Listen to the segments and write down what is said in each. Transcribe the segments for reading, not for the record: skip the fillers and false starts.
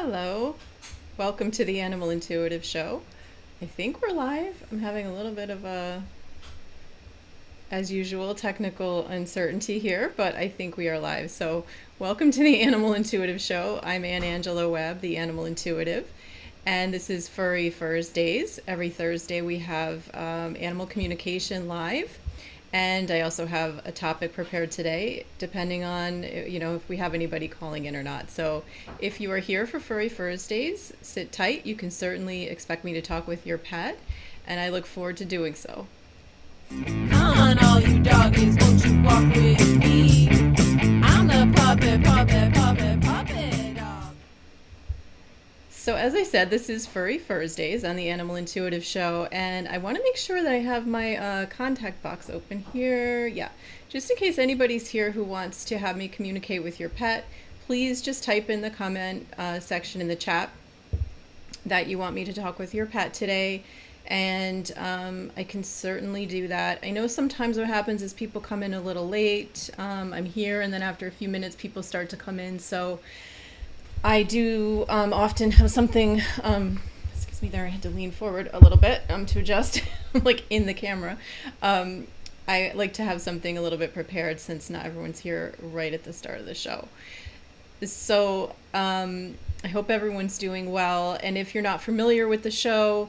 Hello, welcome to the Animal Intuitive Show. I think we're live. I'm having a little bit of as usual, technical uncertainty here, but I think we are live. So, welcome to the Animal Intuitive Show. I'm Ann Angela Webb, the Animal Intuitive, and this is Furry Fursdays. Every Thursday we have animal communication live. And I also have a topic prepared today, depending on, if we have anybody calling in or not. So if you are here for Furry Thursdays, sit tight. You can certainly expect me to talk with your pet, and I look forward to doing so. Come on, all you doggies, won't you walk with me? I'm the puppet dog. So as I said, this is Furry Thursdays on the Animal Intuitive Show, and I want to make sure that I have my contact box open here. Yeah, just in case anybody's here who wants to have me communicate with your pet, please just type in the comment section in the chat that you want me to talk with your pet today, and I can certainly do that. I know sometimes what happens is people come in a little late. I'm here, and then after a few minutes, people start to come in, so I do often have something, excuse me there, I had to lean forward a little bit to adjust, like in the camera. I like to have something a little bit prepared since not everyone's here right at the start of the show. So I hope everyone's doing well. And if you're not familiar with the show,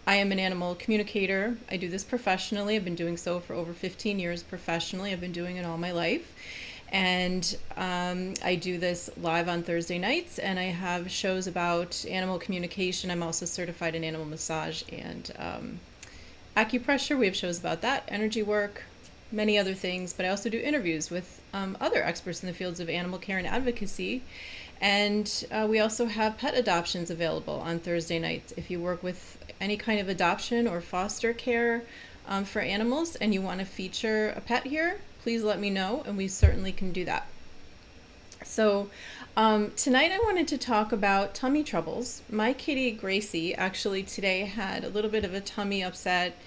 I am an animal communicator. I do this professionally. I've been doing so for over 15 years professionally. I've been doing it all my life. And I do this live on Thursday nights, and I have shows about animal communication. I'm also certified in animal massage and acupressure. We have shows about that, energy work, many other things, but I also do interviews with other experts in the fields of animal care and advocacy. And we also have pet adoptions available on Thursday nights. If you work with any kind of adoption or foster care for animals and you want to feature a pet here, please let me know, and we certainly can do that. So tonight I wanted to talk about tummy troubles. My kitty Gracie actually today had a little bit of a tummy upset.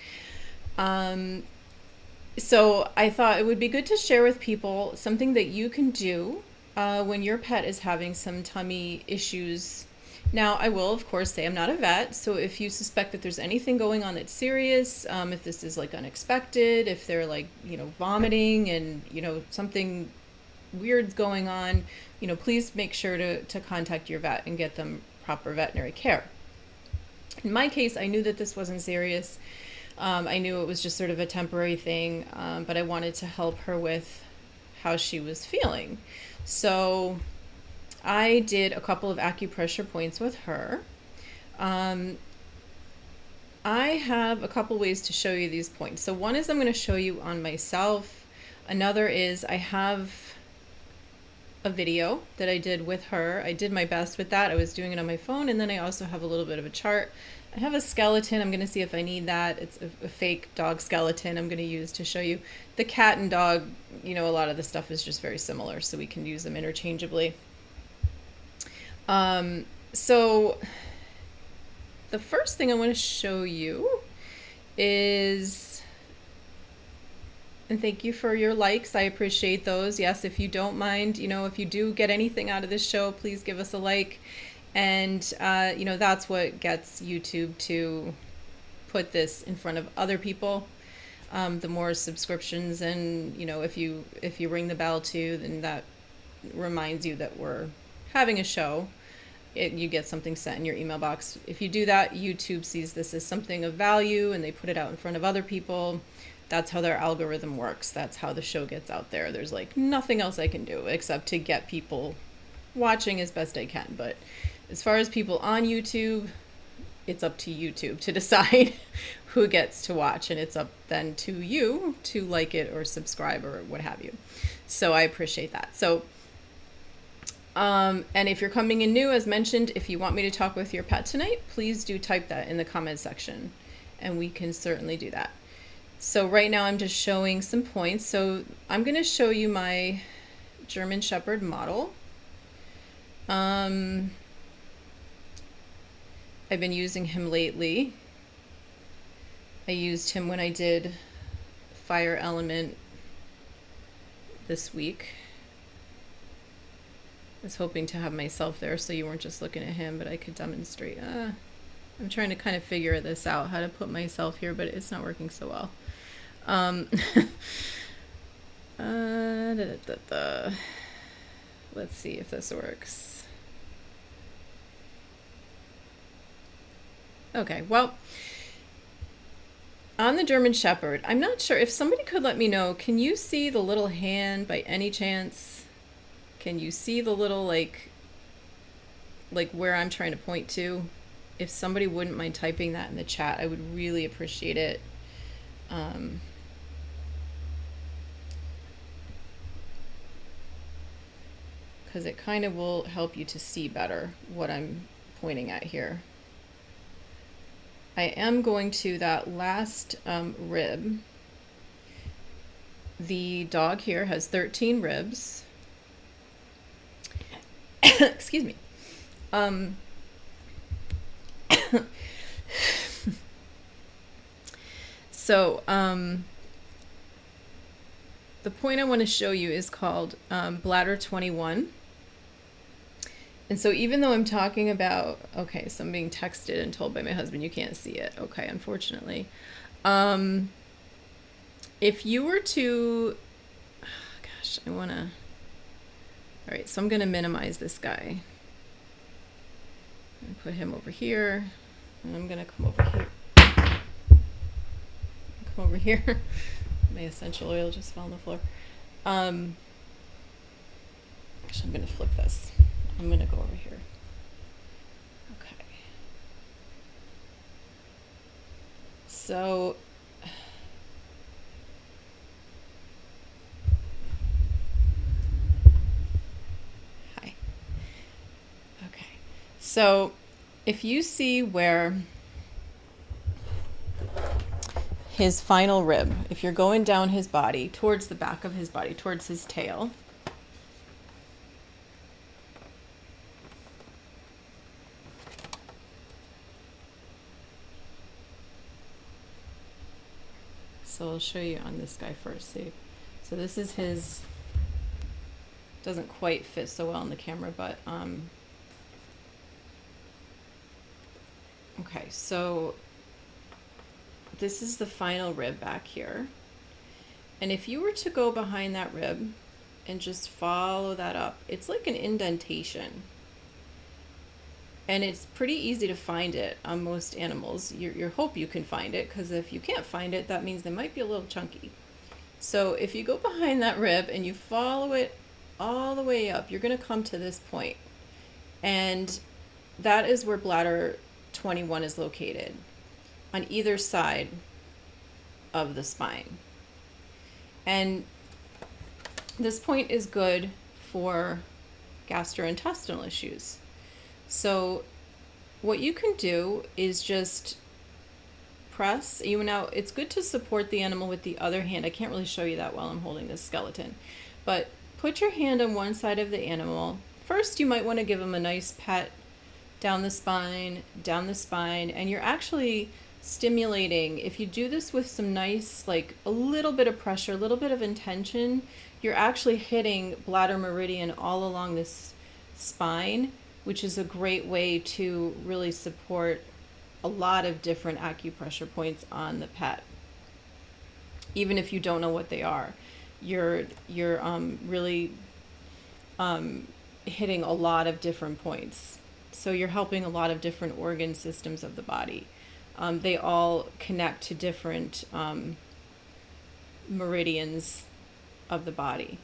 So I thought it would be good to share with people something that you can do when your pet is having some tummy issues. Now, I will, of course, say I'm not a vet, so if you suspect that there's anything going on that's serious, if this is like unexpected, if they're like, vomiting and, something weird's going on, please make sure to contact your vet and get them proper veterinary care. In my case, I knew that this wasn't serious. I knew it was just sort of a temporary thing, but I wanted to help her with how she was feeling. So I did a couple of acupressure points with her. I have a couple ways to show you these points. So one is I'm going to show you on myself. Another is I have a video that I did with her. I did my best with that. I was doing it on my phone, and then I also have a little bit of a chart. I have a skeleton. I'm going to see if I need that. It's a fake dog skeleton I'm going to use to show you. The cat and dog, a lot of the stuff is just very similar, so we can use them interchangeably. So the first thing I want to show you is, and thank you for your likes. I appreciate those. Yes, if you don't mind, if you do get anything out of this show, please give us a like. And, that's what gets YouTube to put this in front of other people. The more subscriptions and, if you ring the bell too, then that reminds you that we're having a show. You get something sent in your email box. If you do that, YouTube sees this as something of value and they put it out in front of other people. That's how their algorithm works. That's how the show gets out there. There's like nothing else I can do except to get people watching as best I can. But as far as people on YouTube, it's up to YouTube to decide who gets to watch, and it's up then to you to like it or subscribe or what have you. So I appreciate that. So and if you're coming in new, as mentioned, if you want me to talk with your pet tonight, please do type that in the comment section, and we can certainly do that. So right now I'm just showing some points. So I'm going to show you my German Shepherd model. I've been using him lately. I used him when I did Fire Element this week. was hoping to have myself there so you weren't just looking at him, but I could demonstrate. I'm trying to kind of figure this out, how to put myself here, but it's not working so well. Let's see if this works. Okay, well, on the German Shepherd, I'm not sure if somebody could let me know, can you see the little hand by any chance? Can you see the little, like where I'm trying to point to? If somebody wouldn't mind typing that in the chat, I would really appreciate it. Because it kind of will help you to see better what I'm pointing at here. I am going to that last rib. The dog here has 13 ribs. Excuse me. So the point I want to show you is called Bladder 21. And so even though I'm talking about, okay, so I'm being texted and told by my husband, you can't see it. Okay, unfortunately. If you were to, gosh, I want to, all right, so I'm going to minimize this guy. And put him over here. And I'm going to come over here. Come over here. My essential oil just fell on the floor. Actually, I'm going to flip this. I'm going to go over here. Okay. So hi. Okay. So if you see where his final rib, if you're going down his body, towards the back of his body, towards his tail, so I'll show you on this guy first. See, so this is his, doesn't quite fit so well in the camera, but okay, so this is the final rib back here. And if you were to go behind that rib and just follow that up, it's like an indentation. And it's pretty easy to find it on most animals. You hope you can find it, because if you can't find it, that means they might be a little chunky. So if you go behind that rib and you follow it all the way up, you're going to come to this point. And that is where bladder 21 is located, on either side of the spine. And this point is good for gastrointestinal issues. So what you can do is just press. Now, it's good to support the animal with the other hand. I can't really show you that while I'm holding this skeleton. But put your hand on one side of the animal. First, you might want to give him a nice pat down the spine, and you're actually stimulating. If you do this with some nice, like a little bit of pressure, a little bit of intention, you're actually hitting bladder meridian all along this spine, which is a great way to really support a lot of different acupressure points on the pet. Even if you don't know what they are, you're really hitting a lot of different points. So you're helping a lot of different organ systems of the body. They all connect to different meridians of the body.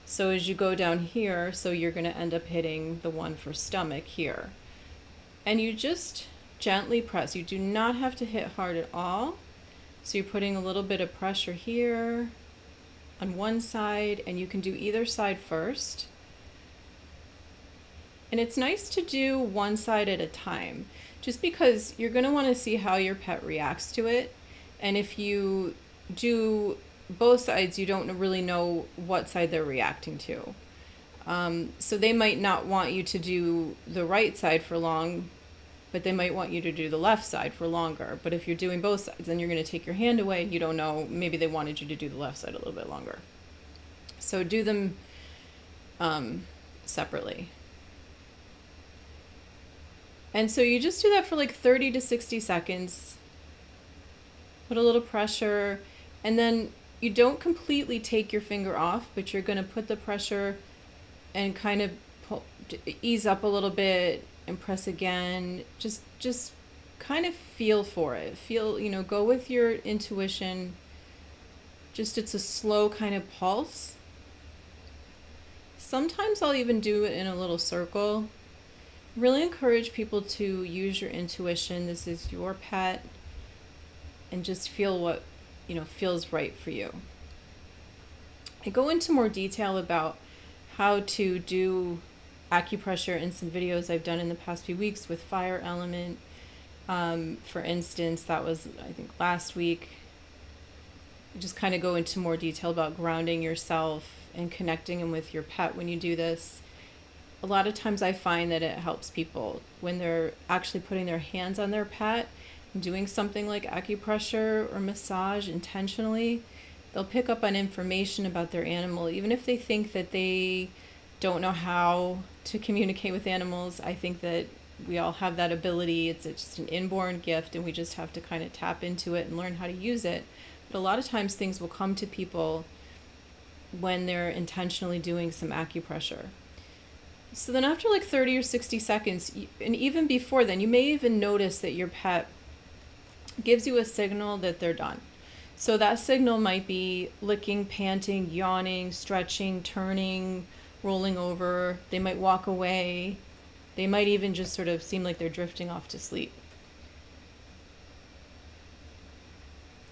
So as you go down here, so you're going to end up hitting the one for stomach here. And you just gently press. You do not have to hit hard at all. So you're putting a little bit of pressure here on one side, and you can do either side first. And it's nice to do one side at a time, just because you're going to want to see how your pet reacts to it. And if you do both sides, you don't really know what side they're reacting to. So they might not want you to do the right side for long, but they might want you to do the left side for longer. But if you're doing both sides, then you're going to take your hand away and you don't know, maybe they wanted you to do the left side a little bit longer. So do them separately. And so you just do that for like 30 to 60 seconds. Put a little pressure, and then you don't completely take your finger off, but you're going to put the pressure and kind of ease up a little bit and press again. Just kind of feel for it. Feel, go with your intuition. Just it's a slow kind of pulse. Sometimes I'll even do it in a little circle. Really encourage people to use your intuition. This is your pet, and just feel what, feels right for you. I go into more detail about how to do acupressure in some videos I've done in the past few weeks with fire element. For instance, that was, I think, last week. Just kind of go into more detail about grounding yourself and connecting them with your pet when you do this. A lot of times I find that it helps people when they're actually putting their hands on their pet and doing something like acupressure or massage intentionally. They'll pick up on information about their animal, even if they think that they don't know how to communicate with animals. I think that we all have that ability. It's just an inborn gift, and we just have to kind of tap into it and learn how to use it. But a lot of times things will come to people when they're intentionally doing some acupressure. So then after like 30 or 60 seconds, and even before then, you may even notice that your pet gives you a signal that they're done. So that signal might be licking, panting, yawning, stretching, turning, rolling over. They might walk away. They might even just sort of seem like they're drifting off to sleep.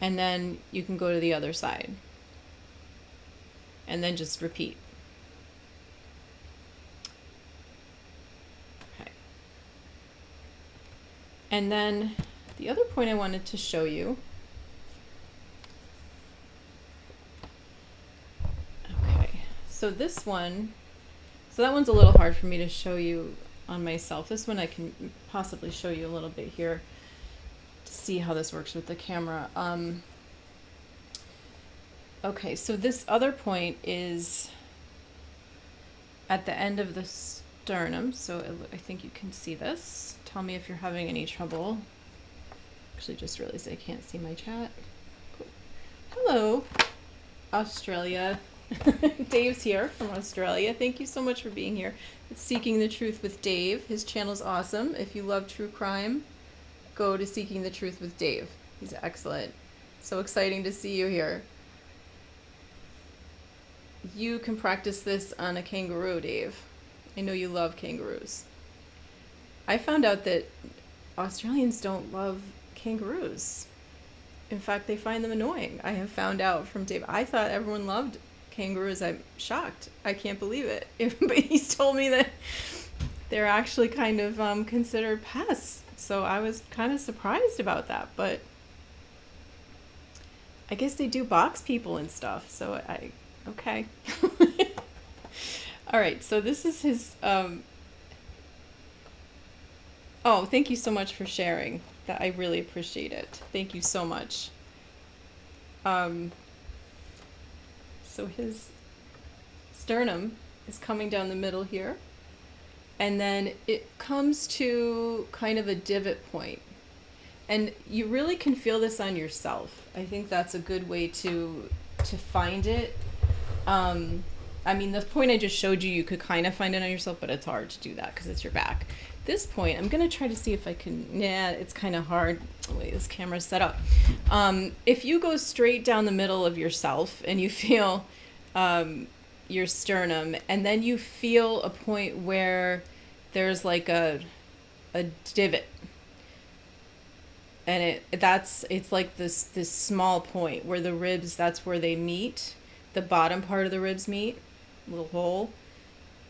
And then you can go to the other side. And then just repeat. Okay. And then the other point I wanted to show you. Okay, so this one, so that one's a little hard for me to show you on myself. This one I can possibly show you a little bit here to see how this works with the camera. Okay, so this other point is at the end of the sternum, so I think you can see this. Tell me if you're having any trouble. Actually, just realized I can't see my chat. Cool. Hello, Australia. Dave's here from Australia. Thank you so much for being here. It's Seeking the Truth with Dave. His channel's awesome. If you love true crime, go to Seeking the Truth with Dave. He's excellent. So exciting to see you here. You can practice this on a kangaroo, Dave. I know you love kangaroos. I found out that Australians don't love kangaroos. In fact, they find them annoying. I have found out from Dave. I thought everyone loved kangaroos. I'm shocked. I can't believe it. But he's told me that they're actually kind of considered pests. So I was kind of surprised about that. But I guess they do box people and stuff. So okay. All right. So this is his. Oh, thank you so much for sharing. That I really appreciate it. Thank you so much. So his sternum is coming down the middle here, and then it comes to kind of a divot point, and you really can feel this on yourself. I think that's a good way to find it. I mean, the point I just showed you, you could kind of find it on yourself, but it's hard to do that because it's your back. This point, I'm going to try to see if I can, it's kind of hard. The way this camera's set up. If you go straight down the middle of yourself and you feel your sternum, and then you feel a point where there's like a divot, and it's like this small point where the ribs, that's where they meet, the bottom part of the ribs meet, little hole.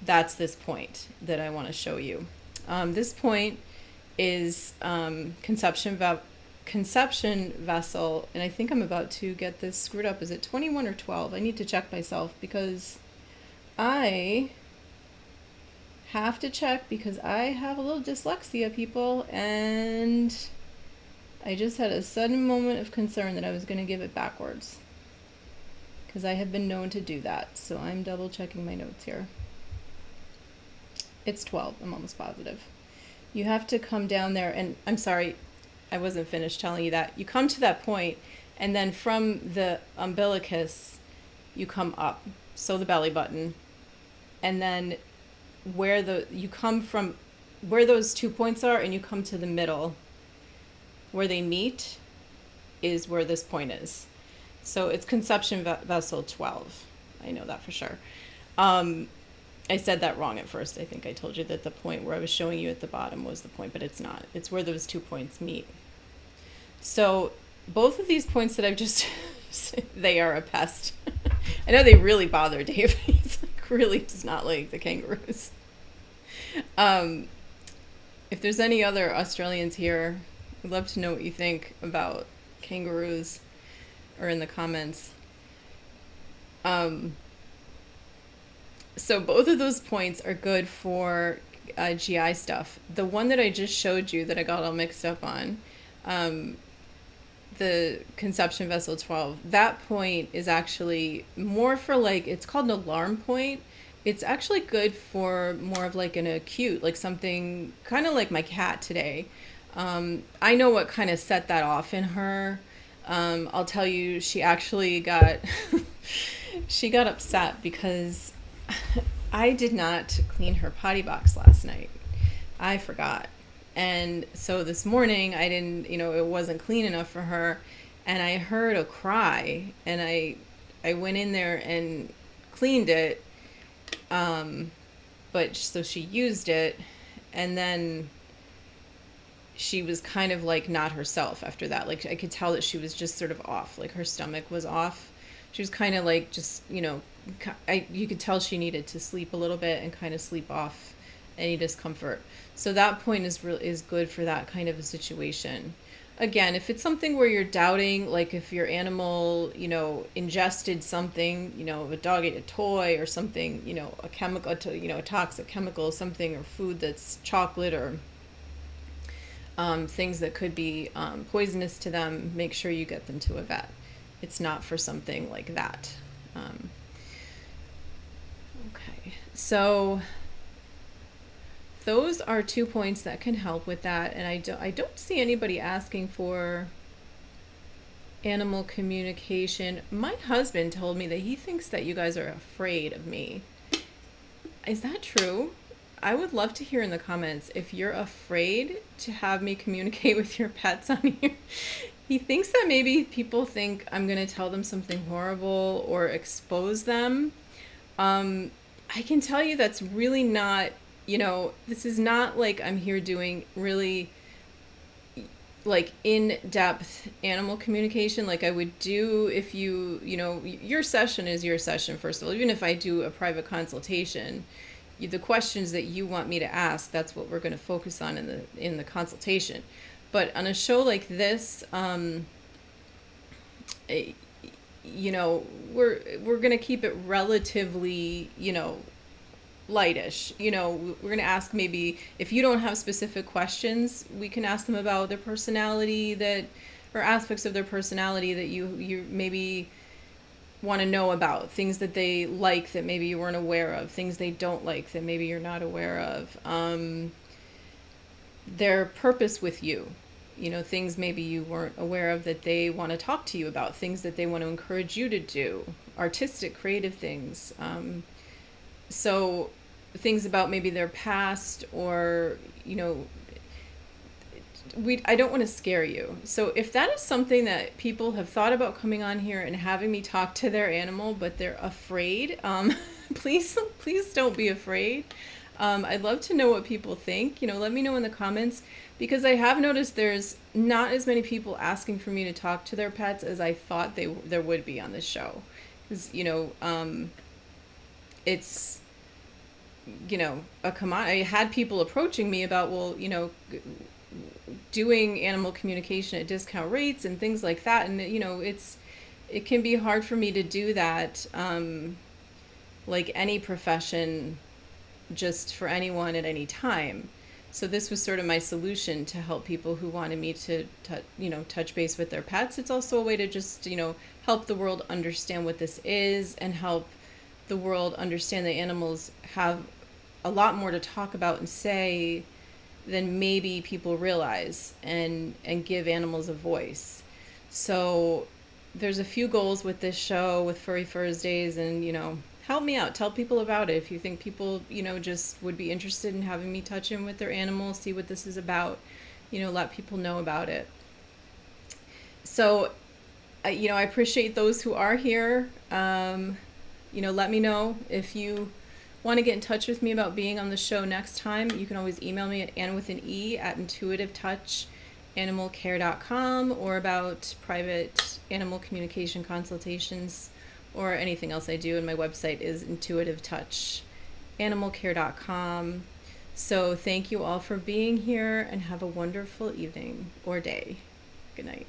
That's this point that I want to show you. This point is conception vessel, and I think I'm about to get this screwed up. Is it 21 or 12? I need to check myself because I have to check because I have a little dyslexia, people, and I just had a sudden moment of concern that I was going to give it backwards because I have been known to do that. So I'm double checking my notes here. It's 12. I'm almost positive. You have to come down there, and I'm sorry, I wasn't finished telling you that. You come to that point, and then from the umbilicus, you come up. So the belly button, and then you come from where those 2 points are, and you come to the middle, where they meet, is where this point is. So it's conception vessel 12. I know that for sure. I said that wrong at first. I think I told you that the point where I was showing you at the bottom was the point, but it's not. It's where those 2 points meet. So both of these points that I've just, they are a pest. I know they really bother Dave. He's like, really does not like the kangaroos. If there's any other Australians here, I'd love to know what you think about kangaroos, or in the comments. So both of those points are good for GI stuff. The one that I just showed you that I got all mixed up on, the conception vessel 12, that point is actually more for like, it's called an alarm point. It's actually good for more of like an acute, like something kind of like my cat today. I know what kind of set that off in her. I'll tell you, she actually got, she got upset because I did not clean her potty box last night. I forgot. And so this morning I didn't, it wasn't clean enough for her, and I heard a cry, and I went in there and cleaned it. But so she used it, and then she was kind of like not herself after that. Like I could tell that she was just sort of off, like her stomach was off. She was kind of like just, you could tell she needed to sleep a little bit and kind of sleep off any discomfort. So that point is good for that kind of a situation. Again, if it's something where you're doubting, like if your animal, ingested something, a dog ate a toy or something, a chemical, a toxic chemical, something, or food that's chocolate, or things that could be poisonous to them, make sure you get them to a vet. It's not for something like that. Okay, so those are 2 points that can help with that, and I don't see anybody asking for animal communication. My husband told me that he thinks that you guys are afraid of me. Is that true? I would love to hear in the comments if you're afraid to have me communicate with your pets on here. He thinks that maybe people think I'm going to tell them something horrible or expose them. I can tell you that's really not, this is not like I'm here doing really like in-depth animal communication like I would do if your session is your session, first of all. Even if I do a private consultation, the questions that you want me to ask, that's what we're going to focus on in the consultation. But on a show like this, we're going to keep it relatively, lightish. We're going to ask, maybe if you don't have specific questions, we can ask them about their personality, or aspects of their personality that you maybe want to know about, things that they like that maybe you weren't aware of, things they don't like that maybe you're not aware of, their purpose with you, things maybe you weren't aware of that they want to talk to you about, things that they want to encourage you to do, artistic, creative things. So things about maybe their past, or, I don't want to scare you. So if that is something that people have thought about coming on here and having me talk to their animal, but they're afraid, please don't be afraid. I'd love to know what people think. Let me know in the comments, because I have noticed there's not as many people asking for me to talk to their pets as I thought there would be on this show. Because, it's, a commodity. I had people approaching me about, doing animal communication at discount rates and things like that. And, it can be hard for me to do that, like any profession, just for anyone at any time. So this was sort of my solution to help people who wanted me to touch base with their pets. It's also a way to just, help the world understand what this is, and help the world understand that animals have a lot more to talk about and say than maybe people realize, and give animals a voice. So there's a few goals with this show, with Furry Fursdays, and help me out. Tell people about it if you think people just would be interested in having me touch in with their animals, see what this is about. Let people know about it. So I appreciate those who are here. Let me know if you want to get in touch with me about being on the show next time. You can always email me at anna@intuitivetouchanimalcare.com, or about private animal communication consultations or anything else I do. And my website is intuitivetouchanimalcare.com. So thank you all for being here, and have a wonderful evening or day. Good night.